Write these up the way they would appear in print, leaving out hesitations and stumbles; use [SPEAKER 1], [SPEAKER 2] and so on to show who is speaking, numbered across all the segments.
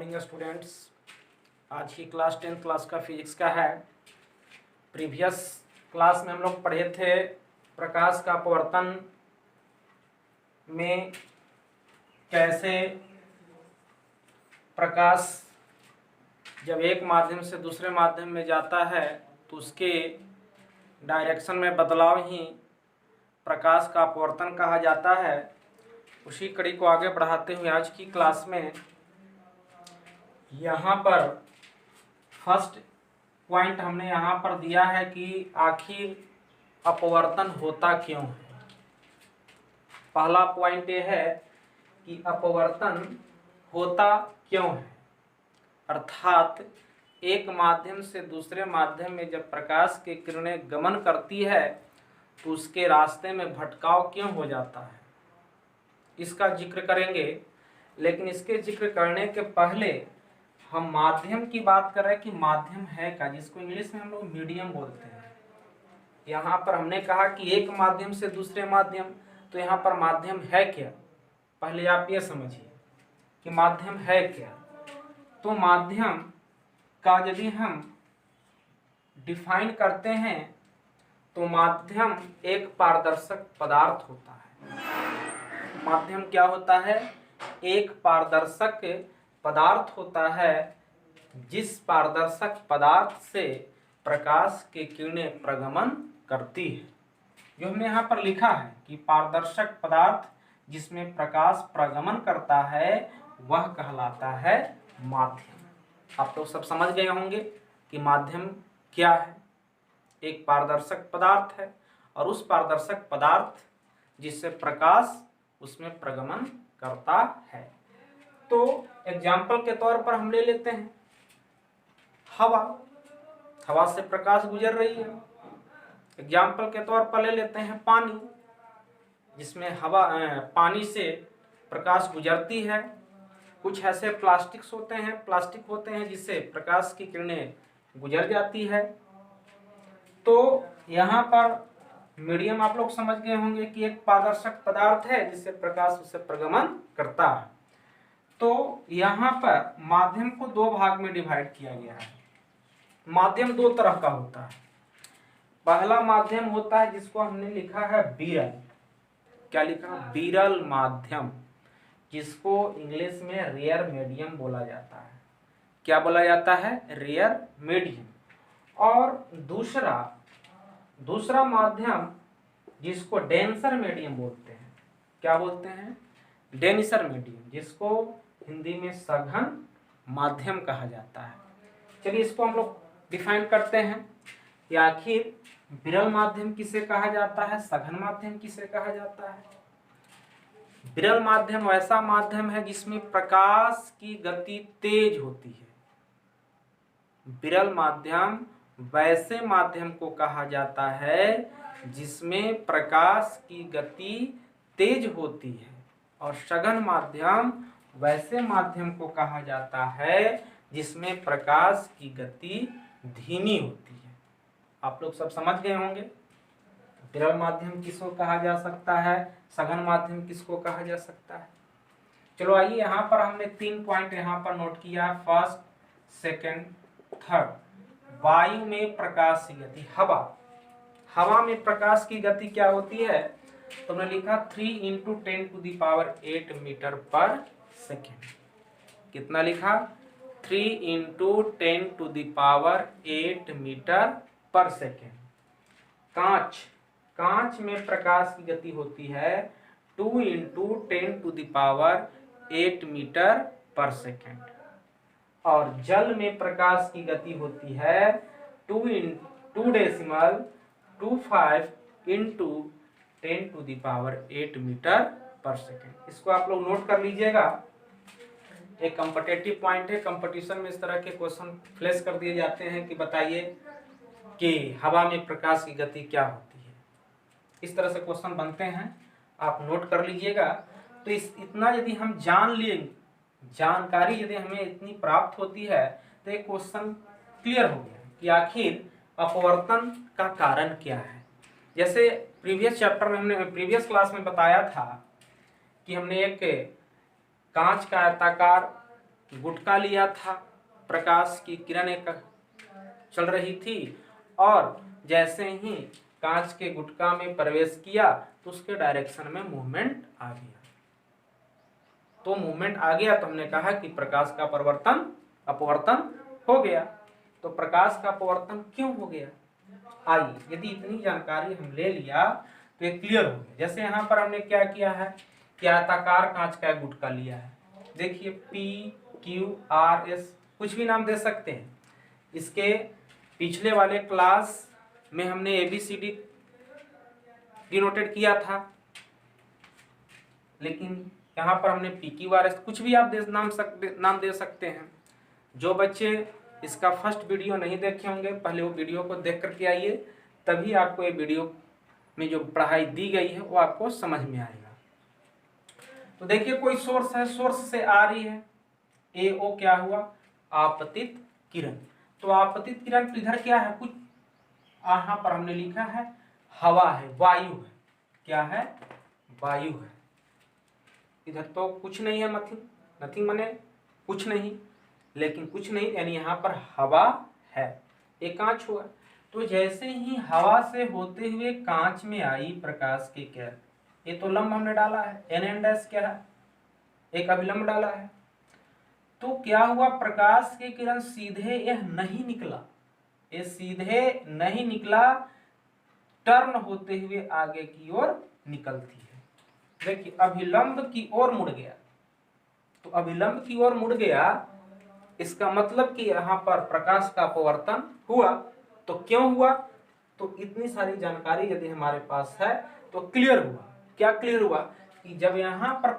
[SPEAKER 1] Morning students. आज की class 10th class का फिजिक्स का है। प्रीवियस क्लास में हम लोग पढ़े थे प्रकाश का अपवर्तन में कैसे प्रकाश जब एक माध्यम से दूसरे माध्यम में जाता है तो उसके डायरेक्शन में बदलाव ही प्रकाश का अपवर्तन कहा जाता है। उसी कड़ी को आगे बढ़ाते हुए आज की क्लास में यहाँ पर फर्स्ट पॉइंट हमने यहाँ पर दिया है कि आखिर अपवर्तन होता क्यों है। पहला पॉइंट ये है कि अपवर्तन होता क्यों है, अर्थात एक माध्यम से दूसरे माध्यम में जब प्रकाश की किरणें गमन करती है तो उसके रास्ते में भटकाव क्यों हो जाता है, इसका जिक्र करेंगे। लेकिन इसके जिक्र करने के पहले हम माध्यम की बात कर रहे हैं कि माध्यम है क्या, जिसको इंग्लिश में हम लोग मीडियम बोलते हैं। यहाँ पर हमने कहा कि एक माध्यम से दूसरे माध्यम, तो यहाँ पर माध्यम है क्या, पहले आप ये समझिए कि माध्यम है क्या। तो माध्यम का यदि हम डिफाइन करते हैं तो माध्यम एक पारदर्शक पदार्थ होता है। माध्यम क्या होता है? एक पारदर्शक पदार्थ होता है जिस पारदर्शक पदार्थ से प्रकाश की किरणें प्रगमन करती है। जो हमने यहाँ पर लिखा है कि पारदर्शक पदार्थ जिसमें प्रकाश प्रगमन करता है वह कहलाता है माध्यम। आप लोग सब समझ गए होंगे कि माध्यम क्या है। एक पारदर्शक पदार्थ है और उस पारदर्शक पदार्थ जिससे प्रकाश उसमें प्रगमन करता है। तो एग्जाम्पल के तौर पर हम ले लेते हैं हवा। हवा से प्रकाश गुजर रही है। एग्जाम्पल के तौर पर ले लेते हैं पानी, जिसमें पानी से प्रकाश गुजरती है। कुछ ऐसे प्लास्टिक होते हैं जिससे प्रकाश की किरणें गुजर जाती है। तो यहाँ पर मीडियम आप लोग समझ गए होंगे कि एक पारदर्शक पदार्थ है जिससे प्रकाश उससे प्रगमन करता है। तो यहाँ पर माध्यम को दो भाग में डिवाइड किया गया है। माध्यम दो तरह का होता है। पहला माध्यम होता है जिसको हमने लिखा है विरल। क्या लिखा? विरल माध्यम, जिसको इंग्लिश में रेयर मीडियम बोला जाता है। क्या बोला जाता है? Rare medium. और दूसरा माध्यम जिसको डेंसर मीडियम बोलते हैं। क्या बोलते हैं? डेंसर मीडियम, जिसको हिंदी में सघन माध्यम कहा जाता है। चलिए इसको हम लोग डिफाइन करते हैं कि आखिर विरल माध्यम किसे कहा जाता है, सघन माध्यम किसे कहा जाता है। विरल माध्यम वैसा माध्यम है जिसमें प्रकाश की गति तेज होती है। विरल माध्यम वैसे माध्यम को कहा जाता है जिसमें प्रकाश की गति तेज होती है, और सघन माध्यम वैसे माध्यम को कहा जाता है जिसमें प्रकाश की गति धीमी होती है। आप लोग सब समझ गए होंगे विरल माध्यम किसको कहा जा सकता है, सघन माध्यम किसको कहा जा सकता है। चलो आइए, यहाँ पर हमने 3 पॉइंट यहाँ पर नोट किया। First, second, third. वायु में प्रकाश की गति, हवा में प्रकाश की गति क्या होती है? तो हमने लिखा 3 × 10⁸ मीटर पर सेकेंड। कितना लिखा? 3 × 10⁸ मीटर पर सेकेंड। कांच में प्रकाश की गति होती है 2 × 10⁸ मीटर पर सेकेंड। और जल में प्रकाश की गति होती है 2.25 × 10⁸ मीटर पर सेकेंड। इसको आप लोग नोट कर लीजिएगा। एक कॉम्पिटिटिव पॉइंट है। कंपटीशन में इस तरह के क्वेश्चन फ्लैश कर दिए जाते हैं कि बताइए कि हवा में प्रकाश की गति क्या होती है। इस तरह से क्वेश्चन बनते हैं, आप नोट कर लीजिएगा। तो इतना यदि हम जान लें, जानकारी यदि हमें इतनी प्राप्त होती है तो एक क्वेश्चन क्लियर हो गया कि आखिर अपवर्तन का कारण क्या है। जैसे प्रीवियस क्लास में बताया था कि हमने एक कांच का आयताकार गुटका लिया था, प्रकाश की किरण एक चल रही थी और जैसे ही कांच के गुटका में प्रवेश किया तो उसके डायरेक्शन में मूवमेंट आ गया। तो मूवमेंट आ गया तो हमने कहा कि प्रकाश का अपवर्तन हो गया। तो प्रकाश का अपवर्तन क्यों हो गया? आइए, यदि इतनी जानकारी हम ले लिया तो ये क्लियर हो गया। जैसे यहाँ पर हमने क्या किया है कि आयताकार कांच का गुटका लिया है। देखिए PQRS कुछ भी नाम दे सकते हैं। इसके पिछले वाले क्लास में हमने ABCD डिनोटेड किया था, लेकिन यहाँ पर हमने PQRS कुछ भी आप नाम दे सकते हैं। जो बच्चे इसका फर्स्ट वीडियो नहीं देखे होंगे, पहले वो वीडियो को देख करके आइए, तभी आपको ये वीडियो में जो पढ़ाई दी गई है वो आपको समझ में आएगा। तो देखिए कोई सोर्स है, सोर्स से आ रही है AO, क्या हुआ? आपतित किरण। तो आपतित किरण इधर क्या है? कुछ यहाँ पर हमने लिखा है हवा है, वायु है। क्या है? वायु है। इधर तो कुछ नहीं है, नथिंग माने कुछ नहीं, लेकिन कुछ नहीं यानी यहाँ पर हवा है, एक कांच हुआ। तो जैसे ही हवा से होते हुए कांच में आई प्रकाश की किरण, ये तो लंब हमने डाला है, n' क्या है? एक अभिलंब डाला है। तो क्या हुआ? प्रकाश की किरण सीधे यह नहीं निकला, ये सीधे नहीं निकला, टर्न होते हुए आगे की ओर निकलती है। देखिए अभिलंब की ओर मुड़ गया। तो अभिलंब की ओर मुड़ गया, इसका मतलब कि यहाँ पर प्रकाश का अपवर्तन हुआ। तो क्यों हुआ? तो इतनी सारी जानकारी यदि हमारे पास है तो क्लियर हुआ। क्या क्लियर हुआ? कि जब यहाँ पर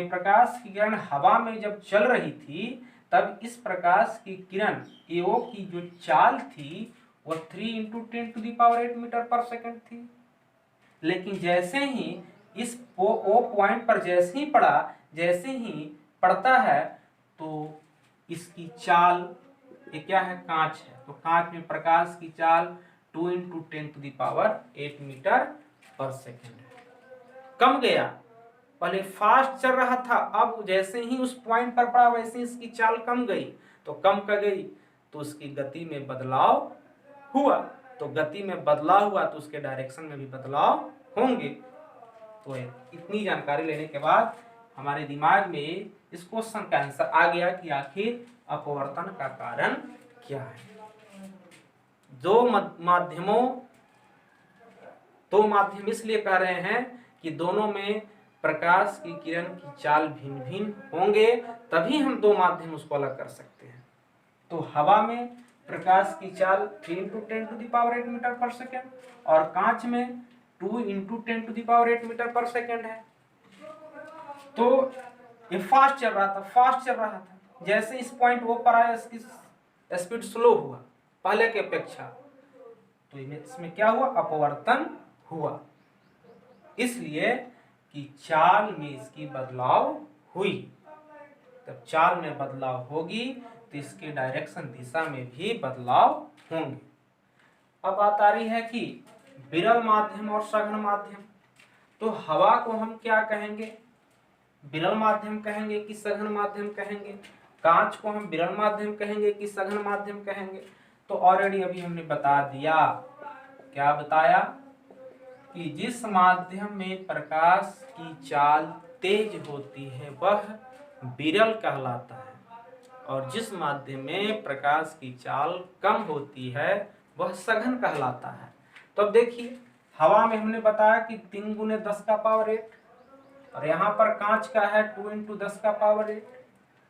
[SPEAKER 1] प्रकाश की किरण हवा में जब चल रही थी, तब इस प्रकाश की किरण AO की जो चाल थी वह 3 × 10⁸ मीटर पर सेकंड थी। लेकिन जैसे ही इस O पॉइंट पर जैसे ही पड़ता है तो इसकी चाल, ये क्या है? कांच है। तो कांच में प्रकाश की चाल 2 × 10⁸ मीटर पर सेकंड है। कम गया, पहले फास्ट चल रहा था, अब जैसे ही उस पॉइंट पर पड़ा वैसे इसकी चाल कम गई। तो कम कर गई तो उसकी गति में बदलाव हुआ। तो गति में बदलाव हुआ तो उसके डायरेक्शन में भी बदलाव होंगे। तो इतनी जानकारी लेने के बाद हमारे दिमाग में इस क्वेश्चन का आंसर आ गया कि आखिर अपवर्तन का कारण क्या है। दो माध्यम इसलिए कह रहे हैं कि दोनों में प्रकाश की किरण की चाल भिन्न भिन्न होंगे, तभी हम दो माध्यम उसको अलग कर सकते हैं। तो हवा में प्रकाश की चाल 3 × 10⁸ मीटर पर सेकेंड और कांच में 2 × 10⁸ मीटर पर सेकेंड है। तो ये फास्ट चल रहा था, जैसे इस पॉइंट वो पर आया इसकी स्पीड स्लो हुआ पहले की अपेक्षा। तो इसमें क्या हुआ? अपवर्तन हुआ, इसलिए कि चाल में इसकी बदलाव हुई। तब चाल में बदलाव होगी तो इसके डायरेक्शन दिशा में भी बदलाव होंगे। अब बात आ रही है कि विरल माध्यम और सघन माध्यम। तो हवा को हम क्या कहेंगे? विरल माध्यम कहेंगे कि सघन माध्यम कहेंगे? कांच को हम विरल माध्यम कहेंगे कि सघन माध्यम कहेंगे? तो ऑलरेडी अभी हमने बता दिया। क्या बताया? कि जिस माध्यम में प्रकाश की चाल तेज होती है वह विरल कहलाता है, और जिस माध्यम में प्रकाश की चाल कम होती है वह सघन कहलाता है। तो अब देखिए, हवा में हमने बताया कि 3 × 10⁸, और यहाँ पर कांच का है 2 × 10⁸,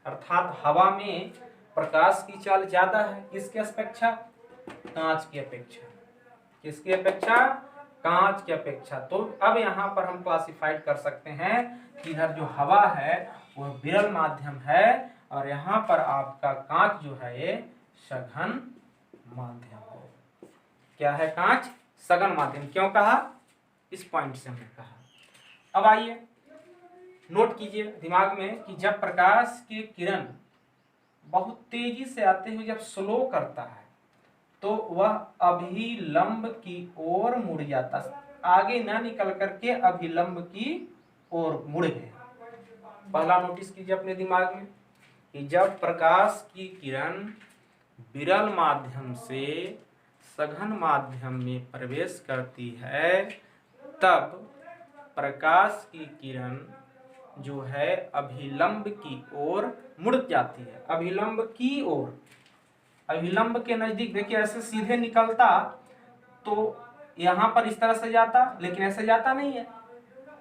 [SPEAKER 1] अर्थात हवा में प्रकाश की चाल ज्यादा है। किसकी अपेक्षा? कांच की अपेक्षा। किसकी अपेक्षा? कांच की अपेक्षा। तो अब यहाँ पर हम क्लासिफाइड कर सकते हैं कि इधर जो हवा है वह विरल माध्यम है, और यहाँ पर आपका कांच जो है ये सघन माध्यम है। क्या है? कांच सघन माध्यम। क्यों कहा? इस पॉइंट से हमने कहा। अब आइए नोट कीजिए दिमाग में कि जब प्रकाश की किरण बहुत तेजी से आते हुए जब स्लो करता है तो वह अभिलंब की ओर मुड़ जाता, आगे ना निकल करके अभिलंब की ओर मुड़ गया। पहला नोटिस कीजिए अपने दिमाग में, कि जब प्रकाश की किरण विरल माध्यम से सघन माध्यम में प्रवेश करती है तब प्रकाश की किरण जो है अभिलंब की ओर मुड़ जाती है। अभिलंब की ओर, अभिलंब के नजदीक, देखिए ऐसे सीधे निकलता तो यहाँ पर इस तरह से जाता, लेकिन ऐसे जाता नहीं है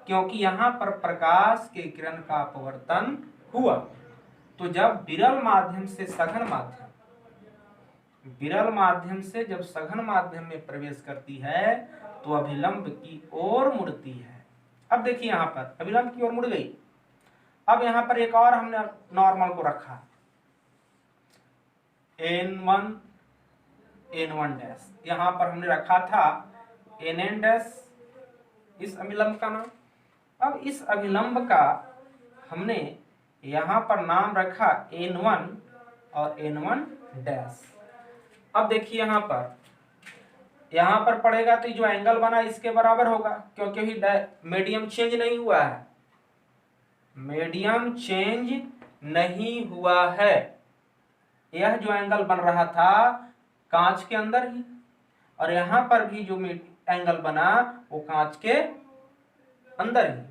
[SPEAKER 1] क्योंकि यहाँ पर प्रकाश के किरण का अपवर्तन हुआ। तो जब विरल माध्यम से सघन माध्यम, विरल माध्यम से जब सघन माध्यम में प्रवेश करती है तो अभिलंब की ओर मुड़ती है। अब देखिए यहाँ पर अभिलंब की ओर मुड़ गई। अब यहाँ पर एक और हमने नॉर्मल को रखा n1 n1 डैश, यहाँ पर हमने रखा था nn डैश इस अभिलंब का नाम। अब इस अभिलंब का हमने यहाँ पर नाम रखा n1 और n1 डैश। अब देखिए यहाँ पर पड़ेगा तो जो एंगल बना इसके बराबर होगा क्योंकि अभी मीडियम चेंज नहीं हुआ है, मीडियम चेंज नहीं हुआ है। यह जो एंगल बन रहा था कांच के अंदर ही, और यहाँ पर भी जो एंगल बना वो कांच के अंदर ही।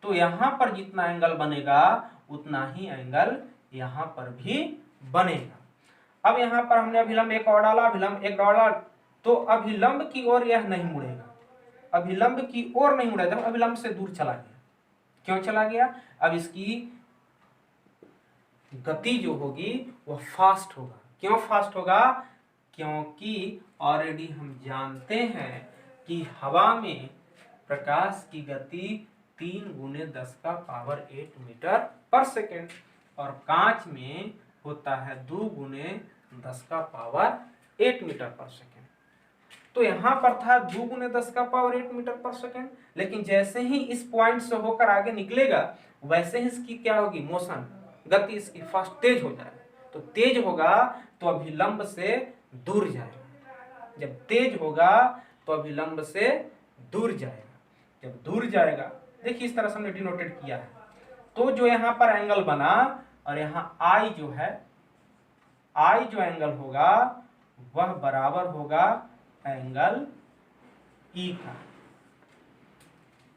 [SPEAKER 1] तो यहाँ पर जितना एंगल बनेगा उतना ही एंगल यहाँ पर भी बनेगा। अब यहाँ पर हमने अभिलंब एक और डाला, अभिलंब एक डाला, तो अभिलंब की ओर यह नहीं मुड़ेगा, अभिलंब की ओर नहीं मुड़ेगा, अभिलंब से दूर चला गया। क्यों चला गया? अब इसकी गति जो होगी वह फास्ट होगा। क्यों फास्ट होगा? क्योंकि ऑलरेडी हम जानते हैं कि हवा में प्रकाश की गति 3 × 10⁸ मीटर/सेकेंड और कांच में होता है 2 × 10⁸ मीटर/सेकेंड। तो यहाँ पर था 2 × 10⁸ मीटर/सेकेंड, लेकिन जैसे ही इस पॉइंट से होकर आगे निकलेगा वैसे ही इसकी क्या होगी, मोशन, गति इसकी फास्ट तेज हो जाएगा। तो तेज होगा तो अभिलंब से दूर जाएगा, जब तेज होगा तो अभिलंब से दूर जाएगा, जब दूर जाएगा, देखिए इस तरह से हमने डिनोटेड किया है। तो जो यहाँ पर एंगल बना और यहाँ आई जो है, आई जो एंगल होगा वह बराबर होगा एंगल ई का।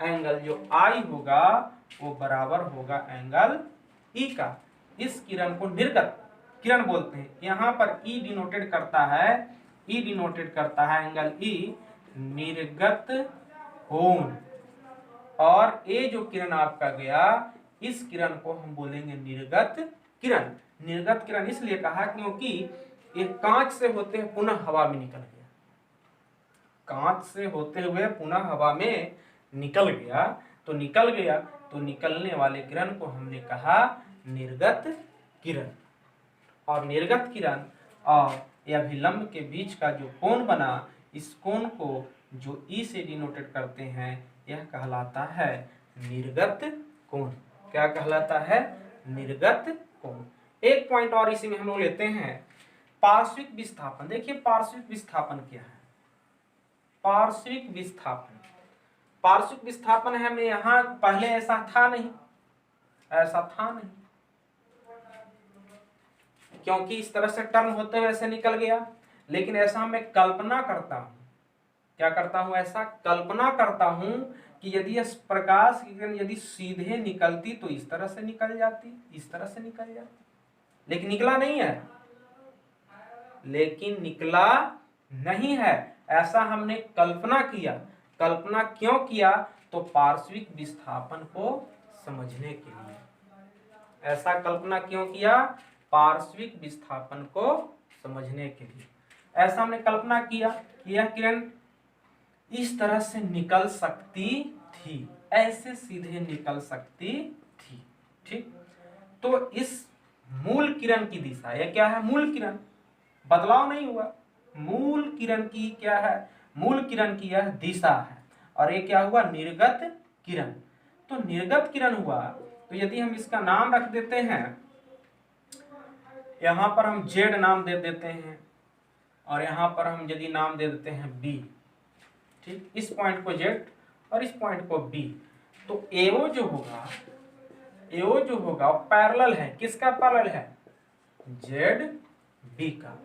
[SPEAKER 1] एंगल जो आई होगा वो बराबर होगा एंगल ई का। इस किरण को निर्गत किरण बोलते हैं। यहाँ पर ई डिनोटेड करता है, ई डिनोटेड करता है एंगल ई निर्गत कोण, और ए जो किरण आपका गया इस किरण को हम बोलेंगे निर्गत किरण। निर्गत किरण इसलिए कहा क्योंकि एक कांच से होते हुए पुनः हवा में निकल गया, कांच से होते हुए पुनः हवा में निकल गया, तो निकल गया तो निकलने वाले किरण को हमने कहा निर्गत किरण। और निर्गत किरण और अभिलंब के बीच का जो कोण बना, इस कोण को जो ई से डिनोटेड करते हैं यह कहलाता है निर्गत कोण। क्या कहलाता है? निर्गत कोण। एक पॉइंट और इसी में हम लोग लेते हैं, पार्श्विक विस्थापन। देखिए पार्श्विक विस्थापन क्या है? पार्श्विक विस्थापन, पार्श्विक विस्थापन है हमें यहाँ पहले ऐसा था नहीं, ऐसा था नहीं, क्योंकि इस तरह से टर्न होते हुए ऐसे निकल गया। लेकिन ऐसा मैं कल्पना करता हूं, क्या करता हूं? ऐसा कल्पना करता हूं कि यदि इस प्रकाश की किरण यदि सीधे निकलती तो इस तरह से निकल जाती, इस तरह से निकल जाती, लेकिन निकला नहीं है, लेकिन निकला नहीं है, ऐसा हमने कल्पना किया। कल्पना क्यों किया? तो पार्श्विक विस्थापन को समझने के लिए। ऐसा कल्पना क्यों किया? पार्श्विक विस्थापन को समझने के लिए ऐसा हमने कल्पना किया कि यह किरण इस तरह से निकल सकती थी, ऐसे सीधे निकल सकती थी, ठीक। तो इस मूल किरण की दिशा, यह क्या है? मूल किरण, बदलाव नहीं हुआ। मूल किरण की क्या है? मूल किरण की यह दिशा है, और ये क्या हुआ? निर्गत किरण। तो निर्गत किरण हुआ, तो यदि हम इसका नाम रख देते हैं, यहां पर हम जेड नाम दे देते हैं, और यहां पर हम यदि नाम दे देते हैं बी, ठीक, इस पॉइंट को जेड और इस पॉइंट को बी, तो एओ जो होगा, एओ जो होगा पैरेलल है, किसका पैरेलल है? जेड बी का।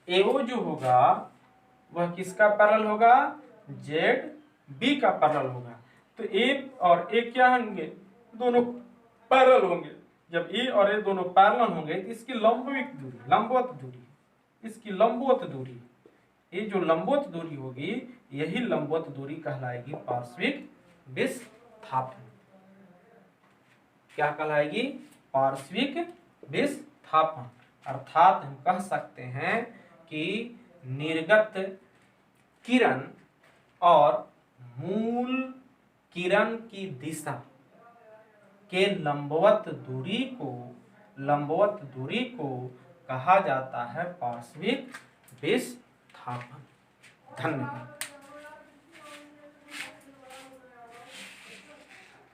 [SPEAKER 1] एओ जो होगा वह किसका पैरेलल होगा, जेड बी का पैरेलल होगा। तो ए और ए क्या होंगे, दोनों पैरेलल होंगे। जब ए और ए दोनों पैरेलल होंगे तो इसकी लंबवत दूरी इसकी लंबवत दूरी, ये जो लंबवत दूरी होगी यही लंबवत दूरी कहलाएगी पार्श्विक विस्थापन। क्या कहलाएगी, पार्श्विक विस्थापन। अर्थात हम कह सकते हैं कि निर्गत किरण और मूल किरण की दिशा के लंबवत दूरी को कहा जाता है पार्श्विक विस्थापन। धन्यवाद।